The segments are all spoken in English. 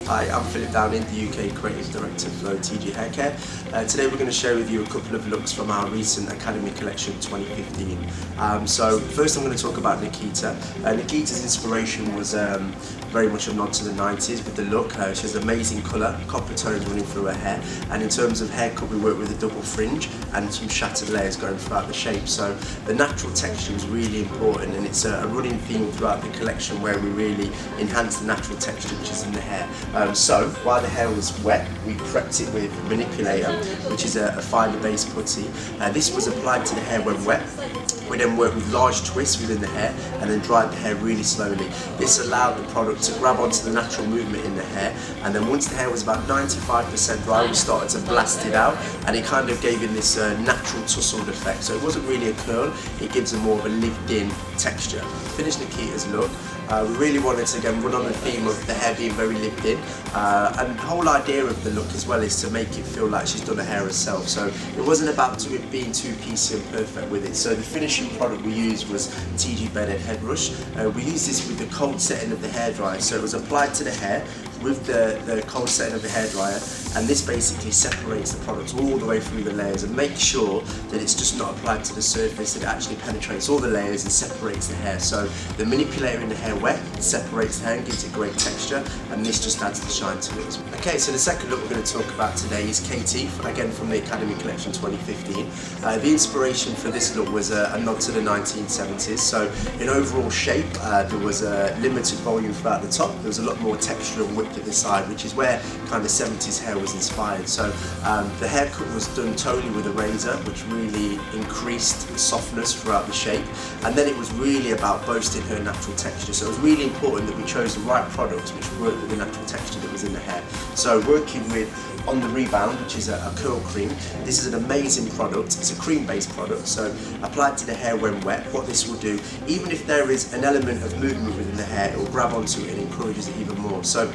Hi, I'm Philip Downing, the UK Creative Director for TIGI Haircare. Today we're going to share with you a couple of looks from our recent Academy Collection 2015. So first I'm going to talk about Nikita. Nikita's inspiration was very much a nod to the 90s with the look. She has amazing colour, copper tones running through her hair, and in terms of haircut we work with a double fringe and some shattered layers going throughout the shape. So the natural texture is really important, and it's a running theme throughout the collection where we really enhance the natural texture which is in the hair. So while the hair was wet, we prepped it with manipulator, which is a fibre based putty. This was applied to the hair when wet. We then worked with large twists within the hair and then dried the hair really slowly. This allowed the product to grab onto the natural movement in the hair, and then once the hair was about 95% dry, we started to blast it out, and it kind of gave it this natural tussled effect. So it wasn't really a curl, it gives a more of a lived-in texture. Finish Nikita's look. We really wanted to again run on the theme of the hair being very lived in, and the whole idea of the look as well is to make it feel like she's done her hair herself. So it wasn't about it being too piecey and perfect with it. So the finishing product we used was TIGI Bedded Head Rush. We used this with the cold setting of the hairdryer, so it was applied to the hair with the cold setting of the hairdryer, and this basically separates the product all the way through the layers and makes sure that it's just not applied to the surface, it actually penetrates all the layers and separates the hair. So the manipulator in the hair wet separates the hair and gives it great texture, and this just adds the shine to it. Okay, so the second look we're going to talk about today is Katie, again from the Academy Collection 2015. The inspiration for this look was a nod to the 1970s. So in overall shape, there was a limited volume throughout the top, there was a lot more texture and width at the side, which is where kind of 70s hair was inspired. So the haircut was done totally with a razor, which really increased the softness throughout the shape, and then it was really about boasting her natural texture. So it was really important that we chose the right products which worked with the natural texture that was in the hair. So working with On The Rebound, which is a curl cream. This is an amazing product. It's a cream-based product, so applied to the hair when wet, what this will do, even if there is an element of movement within the hair, it will grab onto it and encourages it even more. So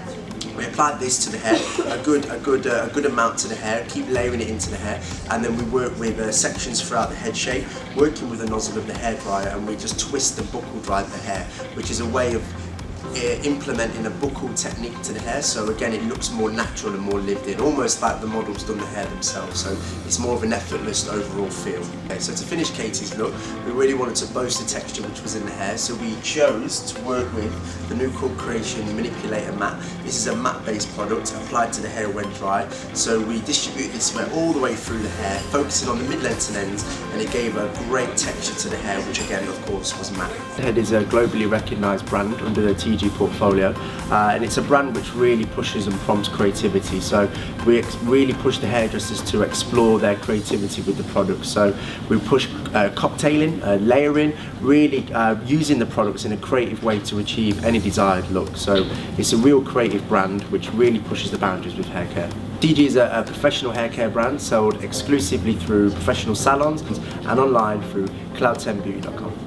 we applied this to the hair, a good amount to the hair, keep layering it into the hair, and then we work with sections throughout the head shape, working with the nozzle of the hairdryer, and we just twist and buckle dry the hair, which is a way of implementing a buckle technique to the hair. So again, it looks more natural and more lived in, almost like the model's done the hair themselves. So it's more of an effortless overall feel. Okay, so to finish Katie's look, we really wanted to boast the texture which was in the hair, so we chose to work with the new Cult Creation Manipulator Matte. This is a matte-based product applied to the hair when dry. So we distribute this all the way through the hair, focusing on the mid-length and ends, and it gave a great texture to the hair, which again, of course, was matte. The Head is a globally recognised brand under the TIGI portfolio, and it's a brand which really pushes and prompts creativity. So we really push the hairdressers to explore their creativity with the product. So we push cocktailing, layering, really using the products in a creative way to achieve any desired look. So it's a real creative brand which really pushes the boundaries with hair care. TIGI is a professional hair care brand sold exclusively through professional salons and online through cloud10beauty.com.